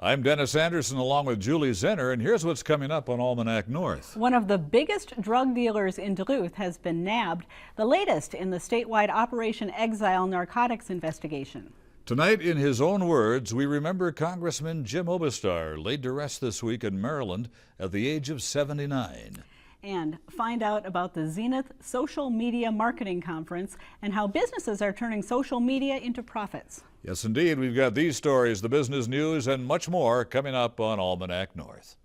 I'm Dennis Anderson along with Julie Zenner, and here's what's coming up on Almanac North. One of the biggest drug dealers in Duluth has been nabbed, the latest in the statewide Operation Exile narcotics investigation. Tonight, in his own words, we remember Congressman Jim Obastar, laid to rest this week in Maryland at the age of 79. And find out about the Zenith Social Media Marketing Conference and how businesses are turning social media into profits. Yes, indeed. We've got these stories, the business news, and much more coming up on Almanac North.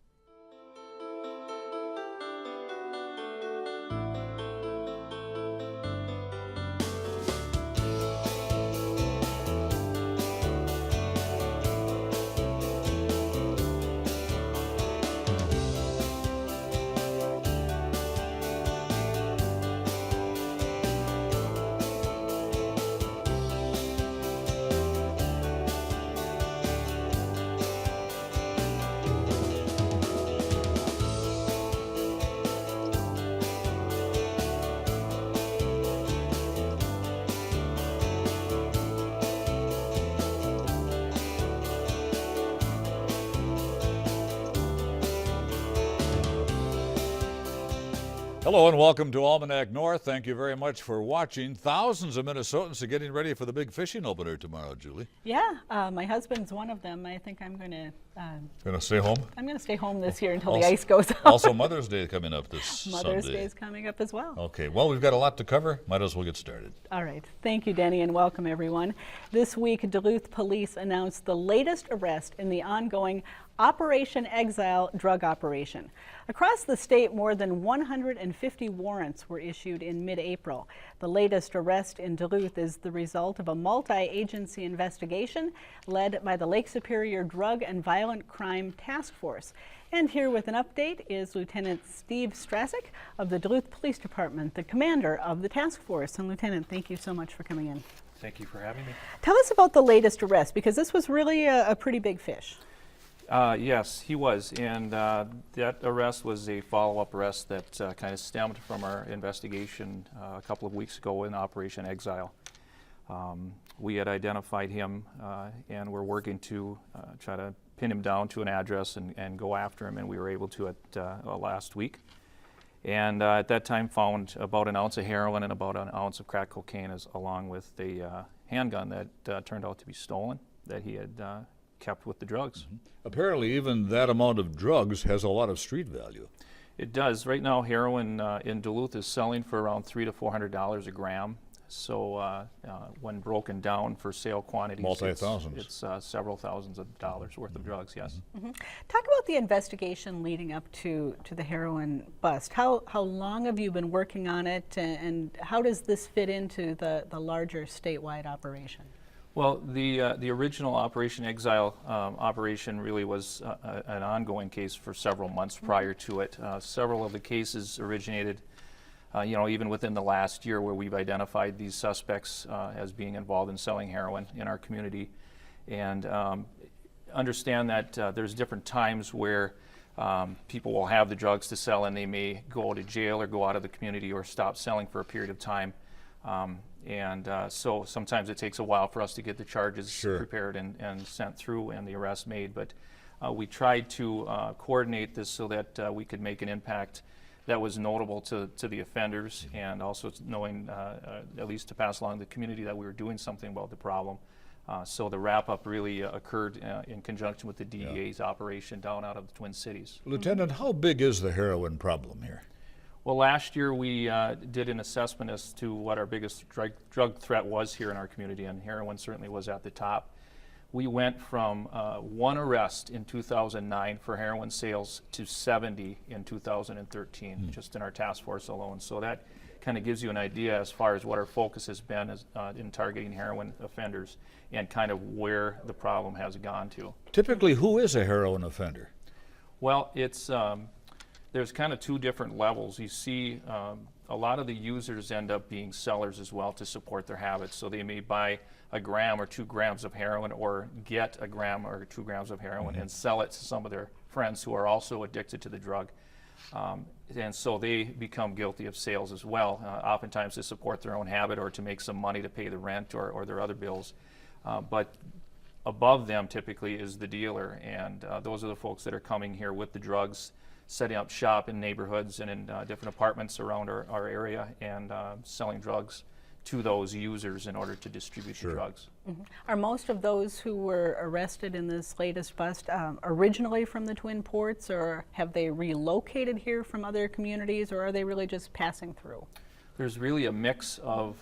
Hello and welcome to Almanac North. Thank you very much for watching. Thousands of Minnesotans are getting ready for the big fishing opener tomorrow, Julie. Yeah, my husband's one of them. I think I'm going to stay home? I'm going to stay home this year until the ice goes out. Also Mother's Day coming up this Sunday. Mother's Day is coming up as well. Okay, well, we've got a lot to cover. Might as well get started. All right. Thank you, Denny, and welcome, everyone. This week, Duluth police announced the latest arrest in the ongoing Operation Exile drug operation. Across the state, more than 150 warrants were issued in mid-April. The latest arrest in Duluth is the result of a multi-agency investigation led by the Lake Superior Drug and Violent Crime Task Force. And here with an update is Lieutenant Steve Stracek of the Duluth Police Department, the commander of the task force. And Lieutenant, thank you so much for coming in. Thank you for having me. Tell us about the latest arrest, because this was really a pretty big fish. Yes, he was, and that arrest was a follow-up arrest that kind of stemmed from our investigation a couple of weeks ago in Operation Exile. We had identified him and we're working to try to pin him down to an address and go after him, and we were able to last week. And at that time found about an ounce of heroin and about an ounce of crack cocaine along with a handgun that turned out to be stolen that he had kept with the drugs. Mm-hmm. Apparently even that amount of drugs has a lot of street value. It does. Right now heroin in Duluth is selling for around $300 to $400 a gram. So when broken down for sale quantities, multi-thousands. It's several thousands of dollars worth of drugs, yes. Mm-hmm. Talk about the investigation leading up to the heroin bust. How long have you been working on it, and how does this fit into the larger statewide operation? Well, the original Operation Exile operation really was an ongoing case for several months prior to it. Several of the cases originated, even within the last year, where we've identified these suspects as being involved in selling heroin in our community, and understand that there's different times where people will have the drugs to sell and they may go to jail or go out of the community or stop selling for a period of time. So sometimes it takes a while for us to get the charges prepared and sent through and the arrest made. But we tried to coordinate this so that we could make an impact that was notable to the offenders, and also knowing, at least to pass along to the community, that we were doing something about the problem. So the wrap-up really occurred in conjunction with the DEA's operation down out of the Twin Cities. Lieutenant, how big is the heroin problem here? Well, last year we did an assessment as to what our biggest drug threat was here in our community, and heroin certainly was at the top. We went from 1 arrest in 2009 for heroin sales to 70 in 2013, just in our task force alone. So that kind of gives you an idea as far as what our focus has been in targeting heroin offenders and kind of where the problem has gone to. Typically, who is a heroin offender? Well, it's there's kind of two different levels. You see a lot of the users end up being sellers as well to support their habits. So they may buy a gram or 2 grams of heroin, or get a gram or 2 grams of heroin and sell it to some of their friends who are also addicted to the drug. And so they become guilty of sales as well, oftentimes to support their own habit or to make some money to pay the rent or their other bills. But above them typically is the dealer, and those are the folks that are coming here with the drugs, setting up shop in neighborhoods and in different apartments around our area, and selling drugs to those users in order to distribute the drugs. Are most of those who were arrested in this latest bust originally from the Twin Ports, or have they relocated here from other communities, or are they really just passing through? There's really a mix of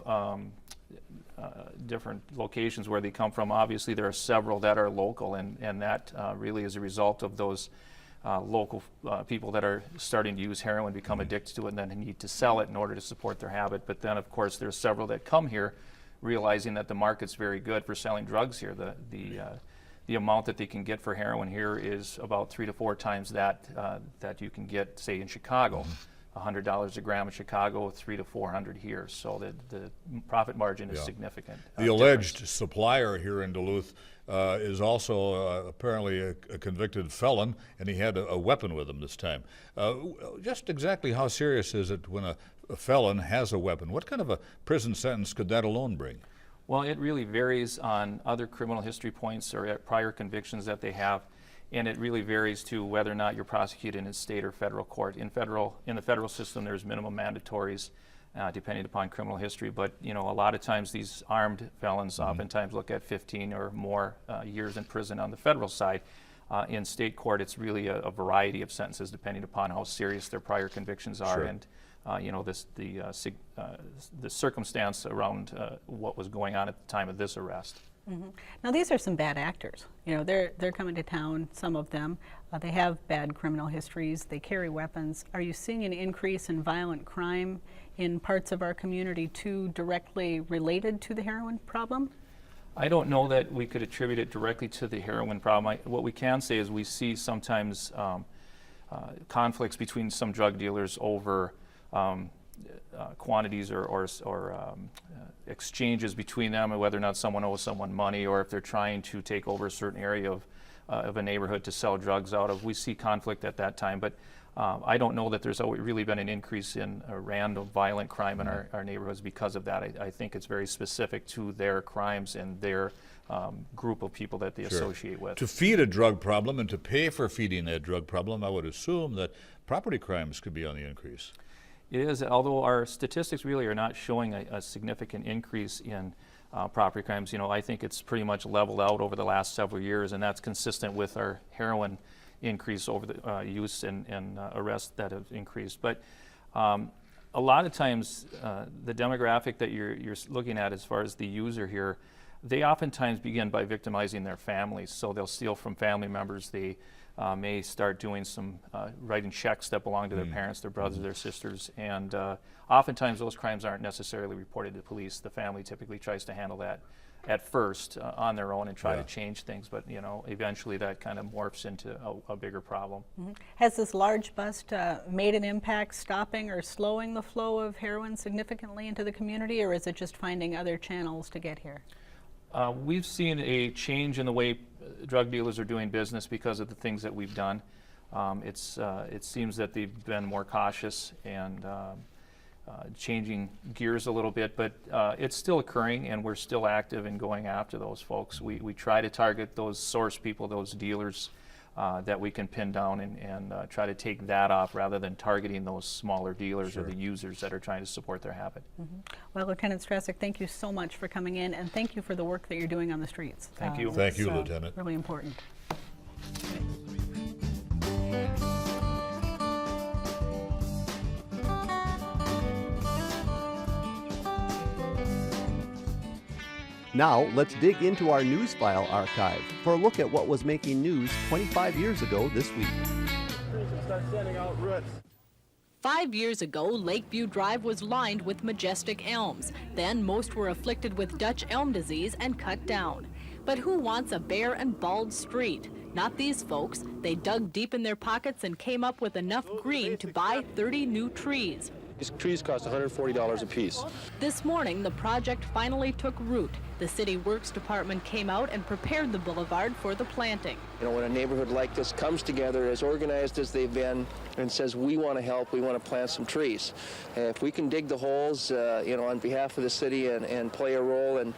different locations where they come from. Obviously, there are several that are local, and that really is a result of those local people that are starting to use heroin, become addicted to it, and then need to sell it in order to support their habit. But then, of course, there's several that come here realizing that the market's very good for selling drugs here. The amount that they can get for heroin here is about 3 to 4 times that you can get, say, in Chicago. $100 a gram in Chicago, 300 to 400 here. So the profit margin is significant. The alleged supplier here in Duluth is also apparently a convicted felon, and he had a weapon with him this time. Just exactly how serious is it when a felon has a weapon? What kind of a prison sentence could that alone bring? Well, it really varies on other criminal history points or prior convictions that they have. And it really varies to whether or not you're prosecuted in state or federal court. In the federal system, there's minimum mandatories depending upon criminal history. But a lot of times these armed felons oftentimes look at 15 or more years in prison on the federal side. In state court, it's really a variety of sentences depending upon how serious their prior convictions are and the circumstance around what was going on at the time of this arrest. Now these are some bad actors. They're coming to town, some of them. They have bad criminal histories. They carry weapons. Are you seeing an increase in violent crime in parts of our community too directly related to the heroin problem? I don't know that we could attribute it directly to the heroin problem. What we can say is we see sometimes conflicts between some drug dealers over quantities or exchanges between them, and whether or not someone owes someone money, or if they're trying to take over a certain area of a neighborhood to sell drugs out of. We see conflict at that time, but I don't know that there's really been an increase in random violent crime in our neighborhoods because of that. I think it's very specific to their crimes and their group of people that they associate with. To feed a drug problem and to pay for feeding that drug problem, I would assume that property crimes could be on the increase. It is, although our statistics really are not showing a significant increase in property crimes. I think it's pretty much leveled out over the last several years, and that's consistent with our heroin increase over the use and arrests that have increased. But a lot of times the demographic that you're looking at as far as the user here, they oftentimes begin by victimizing their families. So they'll steal from family members. They may start doing some writing checks that belong to their parents, their brothers, their sisters, and oftentimes those crimes aren't necessarily reported to police. The family typically tries to handle that at first on their own and try to change things, but eventually that kind of morphs into a bigger problem. Has this large bust made an impact stopping or slowing the flow of heroin significantly into the community, or is it just finding other channels to get here? We've seen a change in the way drug dealers are doing business because of the things that we've done. It seems that they've been more cautious and changing gears a little bit, but it's still occurring, and we're still active in going after those folks. We try to target those source people, those dealers that we can pin down and try to take that off rather than targeting those smaller dealers or the users that are trying to support their habit. Well, Lieutenant Stracek, thank you so much for coming in, and thank you for the work that you're doing on the streets. Thank you. Thank you, Lieutenant. Really important. Now, let's dig into our news file archive for a look at what was making news 25 years ago this week. 5 years ago, Lakeview Drive was lined with majestic elms. Then most were afflicted with Dutch elm disease and cut down. But who wants a bare and bald street? Not these folks. They dug deep in their pockets and came up with enough green to buy 30 new trees. These trees cost $140 a piece. This morning, the project finally took root. The City Works Department came out and prepared the boulevard for the planting. You know, when a neighborhood like this comes together as organized as they've been and says, we want to help, we want to plant some trees. If we can dig the holes, you know, on behalf of the city and play a role in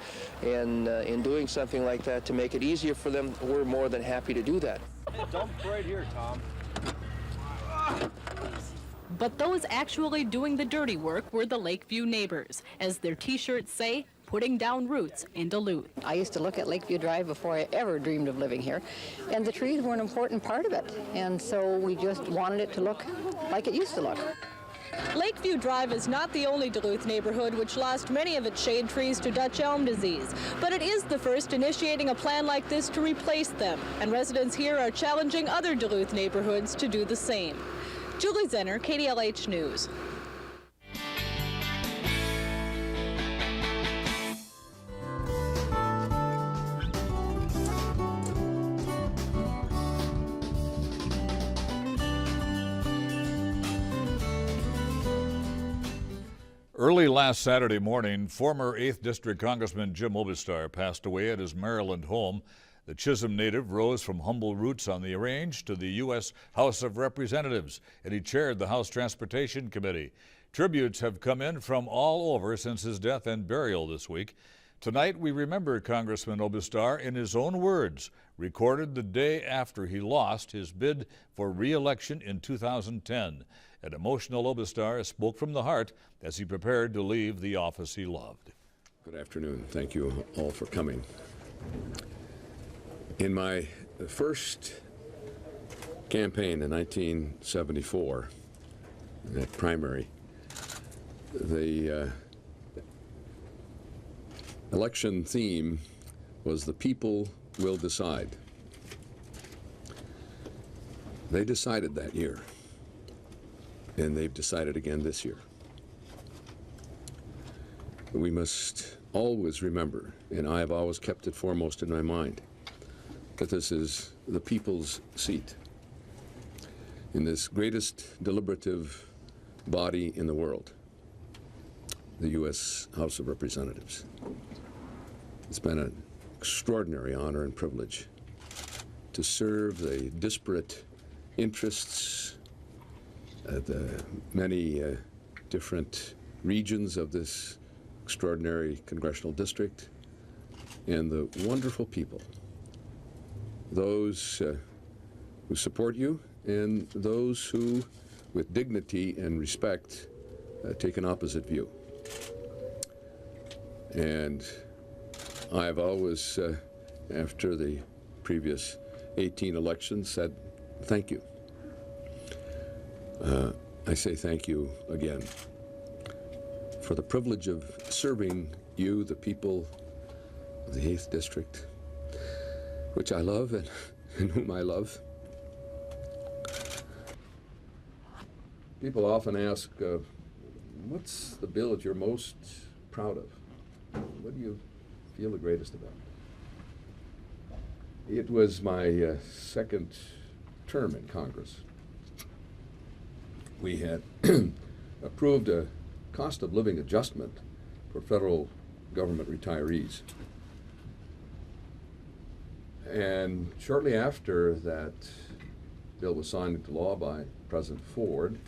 doing something like that to make it easier for them, we're more than happy to do that. Hey, dump right here, Tom. But those actually doing the dirty work were the Lakeview neighbors, as their T-shirts say, putting down roots in Duluth. I used to look at Lakeview Drive before I ever dreamed of living here, and the trees were an important part of it, and so we just wanted it to look like it used to look. Lakeview Drive is not the only Duluth neighborhood which lost many of its shade trees to Dutch elm disease, but it is the first initiating a plan like this to replace them, and residents here are challenging other Duluth neighborhoods to do the same. Julie Zenner, KDLH News. Early last Saturday morning, former 8th District Congressman Jim Obistar passed away at his Maryland home. The Chisholm native rose from humble roots on the range to the U.S. House of Representatives, and he chaired the House Transportation Committee. Tributes have come in from all over since his death and burial this week. Tonight, we remember Congressman Obistar in his own words, recorded the day after he lost his bid for re-election in 2010. An emotional Obistar spoke from the heart as he prepared to leave the office he loved. Good afternoon. Thank you all for coming. In my first campaign in 1974, that primary, the election theme was "The people will decide." They decided that year, and they've decided again this year. We must always remember, and I have always kept it foremost in my mind, that this is the people's seat in this greatest deliberative body in the world, the U.S. House of Representatives. It's been an extraordinary honor and privilege to serve the disparate interests, the many different regions of this extraordinary congressional district, and the wonderful people, those who support you and those who, with dignity and respect, take an opposite view. And I've always, after the previous 18 elections, said thank you. I say thank you again for the privilege of serving you, the people of the 8th District, which I love and whom I love. People often ask, what's the bill that you're most proud of? What do you feel the greatest about? It was my second term in Congress. We had approved a cost of living adjustment for federal government retirees. And shortly after that bill was signed into law by President Ford,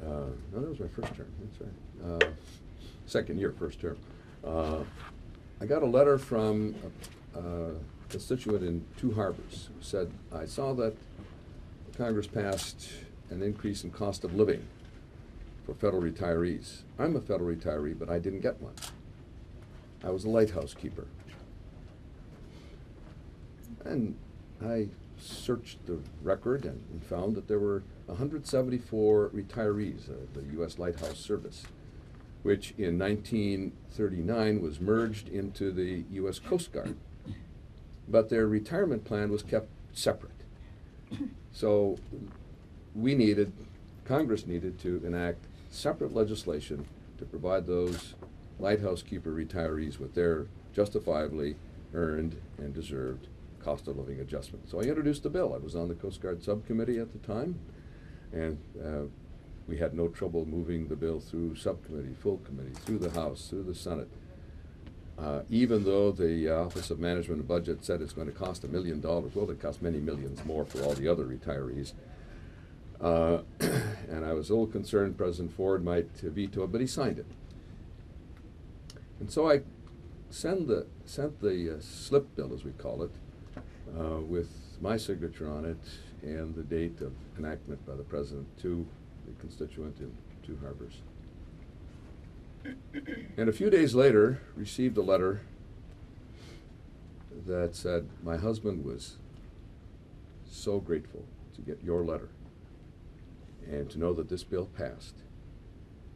no, that was my first term, that's right. Second year, first term. I got a letter from a constituent in Two Harbors who said, I saw that Congress passed an increase in cost of living for federal retirees. I'm a federal retiree, but I didn't get one. I was a lighthouse keeper. And I searched the record and found that there were 174 retirees of the U.S. Lighthouse Service, which in 1939 was merged into the U.S. Coast Guard. But their retirement plan was kept separate. So Congress needed to enact separate legislation to provide those lighthouse keeper retirees with their justifiably earned and deserved cost of living adjustment. So I introduced the bill. I was on the Coast Guard subcommittee at the time, and We had no trouble moving the bill through subcommittee, full committee, through the House, through the Senate. Even though the Office of Management and Budget said it's going to cost $1 million, well, it cost many millions more for all the other retirees. And I was a little concerned President Ford might veto it, but he signed it. And so I sent the slip bill, as we call it, with my signature on it and the date of enactment by the President to the constituent in Two Harbors. And a few days later, received a letter that said, my husband was so grateful to get your letter and to know that this bill passed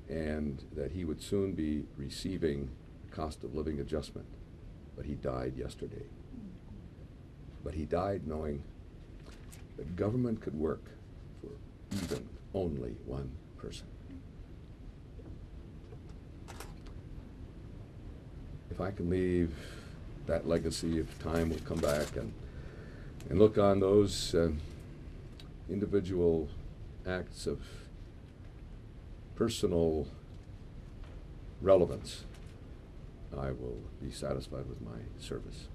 and that he would soon be receiving cost of living adjustment. But he died yesterday. But he died knowing that government could work for even only one person. If I can leave that legacy, if time will come back and look on those individual acts of personal relevance, I will be satisfied with my service.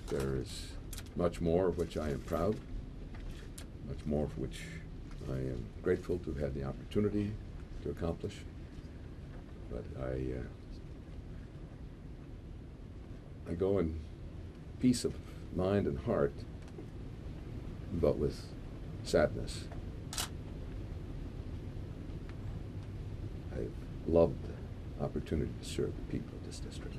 There is much more of which I am proud, much more for which I am grateful to have had the opportunity to accomplish, but I go in peace of mind and heart, but with sadness. I've loved the opportunity to serve the people of this district.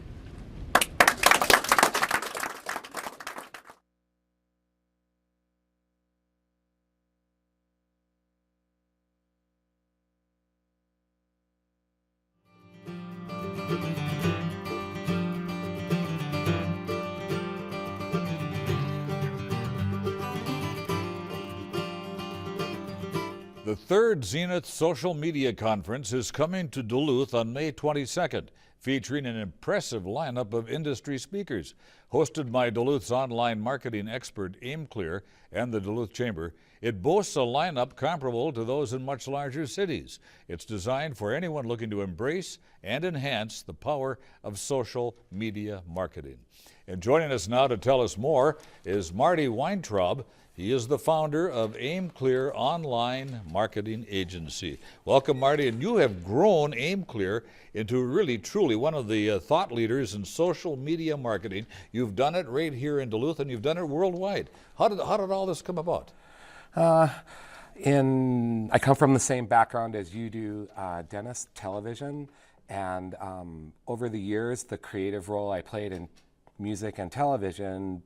The third Zenith Social Media Conference is coming to Duluth on May 22nd, featuring an impressive lineup of industry speakers. Hosted by Duluth's online marketing expert aimClear and the Duluth Chamber, it boasts a lineup comparable to those in much larger cities. It's designed for anyone looking to embrace and enhance the power of social media marketing. And joining us now to tell us more is Marty Weintraub. He is the founder of aimClear Online Marketing Agency. Welcome, Marty, and you have grown aimClear into really, truly one of the thought leaders in social media marketing. You've done it right here in Duluth, and you've done it worldwide. How did all this come about? I come from the same background as you do, Dennis, television, and over the years, the creative role I played in music and television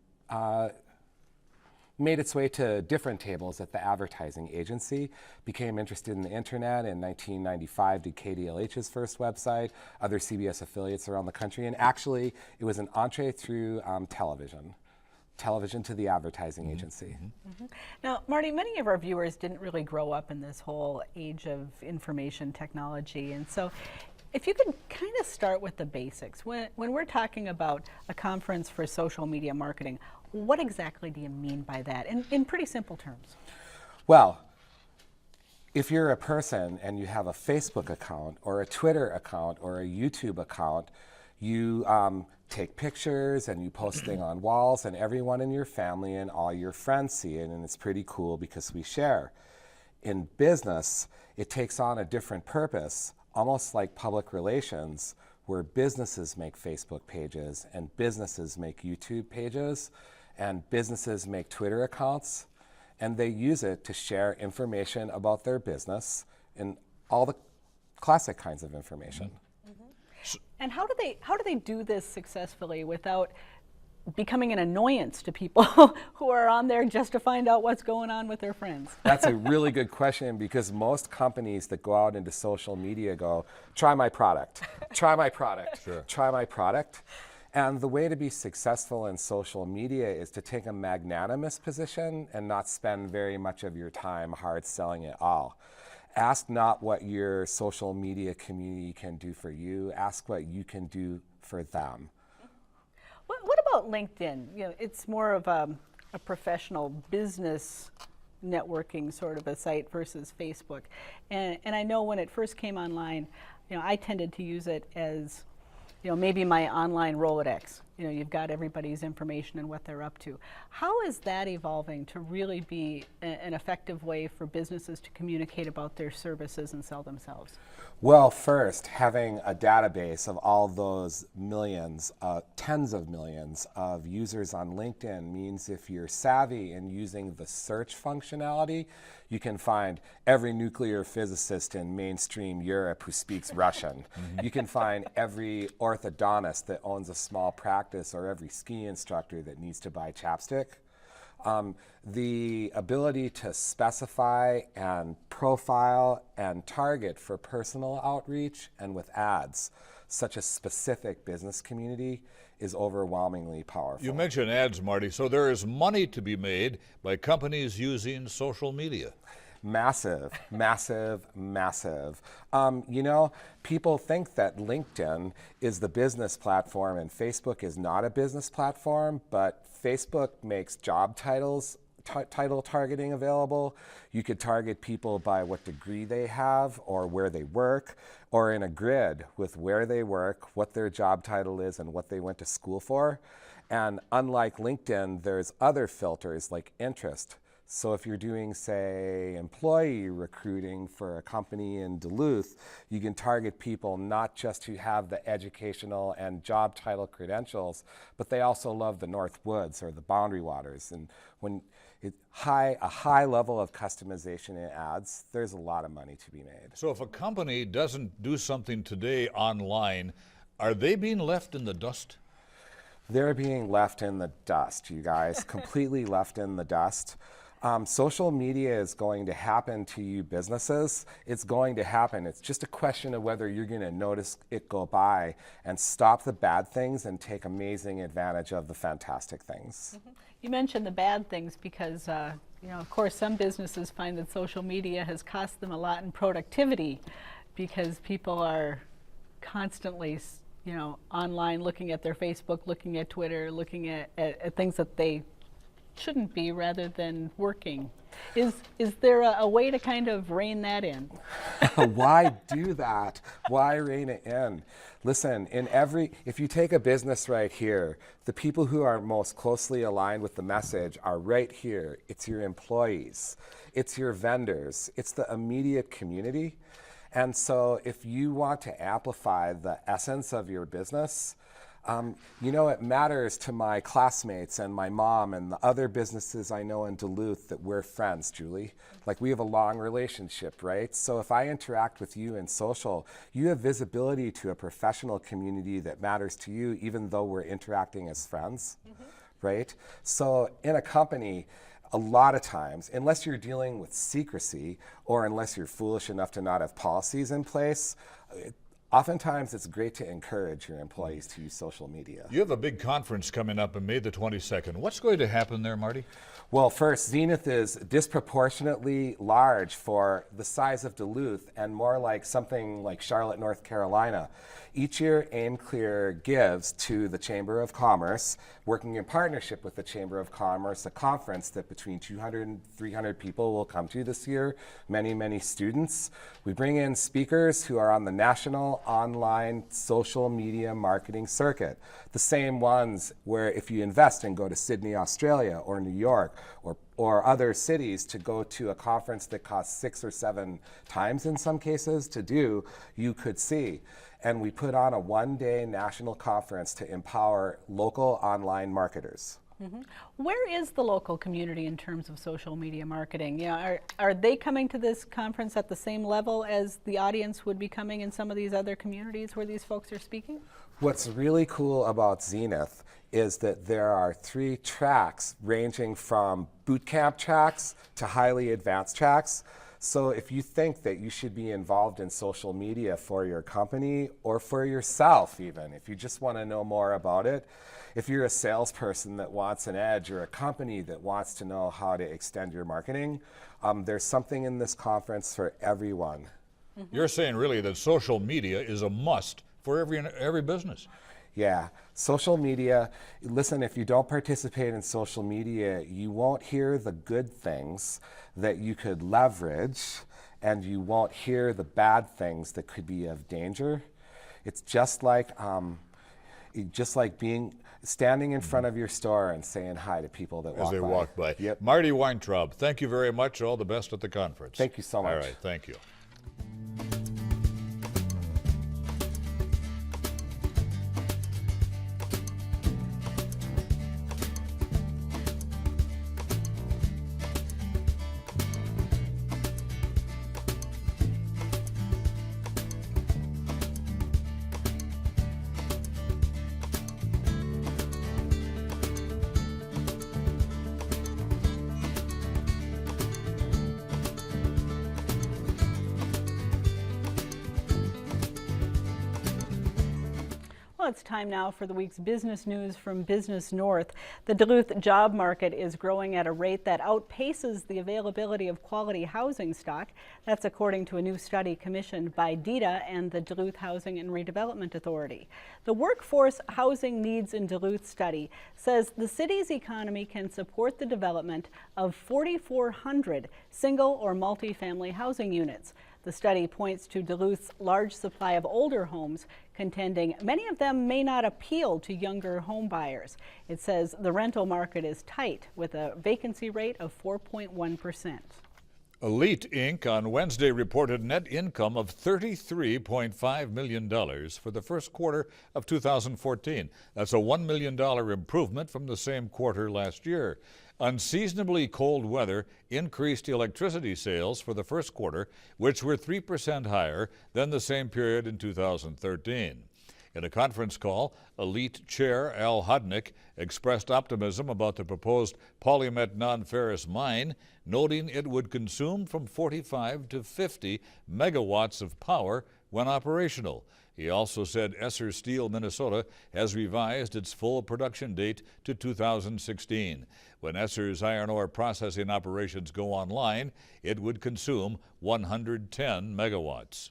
made its way to different tables at the advertising agency, became interested in the internet. In 1995, did KDLH's first website, other CBS affiliates around the country, and actually it was an entree through television to the advertising agency. Now, Marty, many of our viewers didn't really grow up in this whole age of information technology, and so if you could kind of start with the basics. When we're talking about a conference for social media marketing, what exactly do you mean by that in pretty simple terms? Well, if you're a person and you have a Facebook account or a Twitter account or a YouTube account, you take pictures and you post things on walls, and everyone in your family and all your friends see it, and it's pretty cool because we share. In business, it takes on a different purpose, almost like public relations, where businesses make Facebook pages and businesses make YouTube pages and businesses make Twitter accounts, and they use it to share information about their business and all the classic kinds of information. And how do they do this successfully without becoming an annoyance to people who are on there just to find out what's going on with their friends? That's a really good question, because most companies that go out into social media go, try my product, try my product, Sure. Try my product. And the way to be successful in social media is to take a magnanimous position and not spend very much of your time hard selling it all. Ask not what your social media community can do for you, ask what you can do for them. What about LinkedIn? You know, it's more of a professional business networking sort of a site versus Facebook. And I know when it first came online, I tended to use it as, maybe my online Rolodex. You've got everybody's information and what they're up to. How is that evolving to really be an effective way for businesses to communicate about their services and sell themselves? Well, first, having a database of all those millions, tens of millions of users on LinkedIn means if you're savvy in using the search functionality, you can find every nuclear physicist in mainstream Europe who speaks Russian. You can find every orthodontist that owns a small practice or every ski instructor that needs to buy chapstick. The ability to specify and profile and target for personal outreach and with ads such a specific business community is overwhelmingly powerful. You mentioned ads, Marty, so there is money to be made by companies using social media. Massive, massive, massive. People think that LinkedIn is the business platform and Facebook is not a business platform, but Facebook makes job title targeting available. You could target people by what degree they have or where they work, or in a grid with where they work, what their job title is, and what they went to school for. And unlike LinkedIn, there's other filters like interest. So if you're doing, say, employee recruiting for a company in Duluth, you can target people not just who have the educational and job title credentials, but they also love the North Woods or the Boundary Waters. And when a high level of customization in ads, there's a lot of money to be made. So if a company doesn't do something today online, are they being left in the dust? They're being left in the dust, you guys, completely left in the dust. Social media is going to happen to you businesses. It's going to happen. It's just a question of whether you're going to notice it go by and stop the bad things and take amazing advantage of the fantastic things. Mm-hmm. You mentioned the bad things because, of course, some businesses find that social media has cost them a lot in productivity because people are constantly, online looking at their Facebook, looking at Twitter, looking at things that they shouldn't be rather than working. Is there a way to kind of rein that in? Why do that? Why rein it in? Listen, if you take a business right here, the people who are most closely aligned with the message are right here. It's your employees, it's your vendors, it's the immediate community. And so if you want to amplify the essence of your business, it matters to my classmates and my mom and the other businesses I know in Duluth that we're friends, Julie. Like, we have a long relationship, right? So if I interact with you in social, you have visibility to a professional community that matters to you, even though we're interacting as friends, right? So in a company, a lot of times, unless you're dealing with secrecy or unless you're foolish enough to not have policies in place, oftentimes it's great to encourage your employees to use social media. You have a big conference coming up on May the 22nd. What's going to happen there, Marty? Well, first, Zenith is disproportionately large for the size of Duluth and more like something like Charlotte, North Carolina. Each year, aimClear gives to the Chamber of Commerce, working in partnership with the Chamber of Commerce, a conference that between 200 and 300 people will come to this year, many, many students. We bring in speakers who are on the national online social media marketing circuit, the same ones where if you invest and go to Sydney, Australia, or New York, or other cities to go to a conference that costs 6 or 7 times in some cases to do, you could see. And we put on a one-day national conference to empower local online marketers. Mm-hmm. Where is the local community in terms of social media marketing? Are they coming to this conference at the same level as the audience would be coming in some of these other communities where these folks are speaking? What's really cool about Zenith is that there are 3 tracks ranging from boot camp tracks to highly advanced tracks. So if you think that you should be involved in social media for your company or for yourself even, if you just want to know more about it, if you're a salesperson that wants an edge or a company that wants to know how to extend your marketing, there's something in this conference for everyone. You're saying really that social media is a must for every business. Yeah, social media, listen, if you don't participate in social media, you won't hear the good things that you could leverage, and you won't hear the bad things that could be of danger. It's just like standing in front of your store and saying hi to people that as they walk by. Yep. Marty Weintraub, thank you very much. All the best at the conference. Thank you so much. All right, thank you. Well, it's time now for the week's business news from Business North. The Duluth job market is growing at a rate that outpaces the availability of quality housing stock. That's according to a new study commissioned by DETA and the Duluth Housing and Redevelopment Authority. The Workforce Housing Needs in Duluth study says the city's economy can support the development of 4,400 single or multi-family housing units. The study points to Duluth's large supply of older homes, contending many of them may not appeal to younger home buyers. It says the rental market is tight with a vacancy rate of 4.1%. Elite Inc. on Wednesday reported net income of $33.5 million for the first quarter of 2014. That's a $1 million improvement from the same quarter last year. Unseasonably cold weather increased electricity sales for the first quarter, which were 3% higher than the same period in 2013. In a conference call, Elite Chair Al Hudnick expressed optimism about the proposed Polymet non-ferrous mine, noting it would consume from 45 to 50 megawatts of power when operational. He also said Esser Steel Minnesota has revised its full production date to 2016. When Esser's iron ore processing operations go online, it would consume 110 megawatts.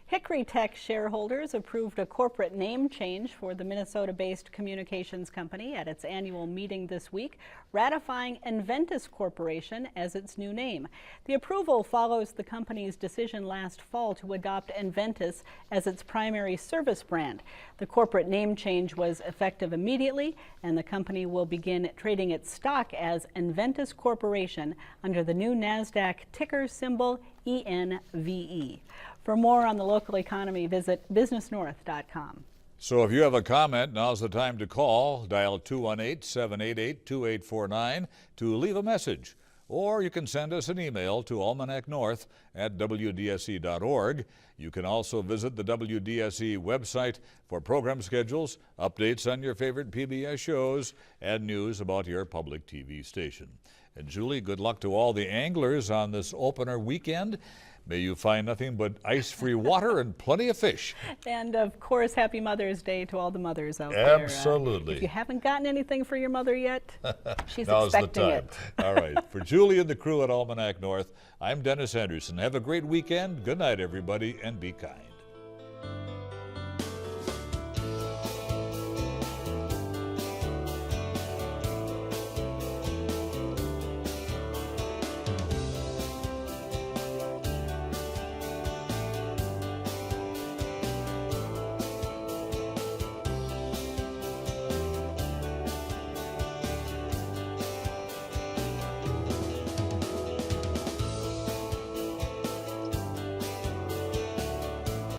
Hickory Tech shareholders approved a corporate name change for the Minnesota-based communications company at its annual meeting this week, ratifying Inventus Corporation as its new name. The approval follows the company's decision last fall to adopt Inventus as its primary service brand. The corporate name change was effective immediately, and the company will begin trading its stock as Inventus Corporation under the new NASDAQ ticker symbol ENVE. For more on the local economy, visit businessnorth.com. So if you have a comment, now's the time to call. Dial 218-788-2849 to leave a message. Or you can send us an email to almanacnorth@wdse.org. You can also visit the WDSE website for program schedules, updates on your favorite PBS shows, and news about your public TV station. And Julie, good luck to all the anglers on this opener weekend. May you find nothing but ice-free water and plenty of fish. And of course, happy Mother's Day to all the mothers out there. Absolutely. If you haven't gotten anything for your mother yet, she's Now's expecting the time. it. All right. For Julie and the crew at Almanac North, I'm Dennis Henderson. Have a great weekend. Good night, everybody, and be kind.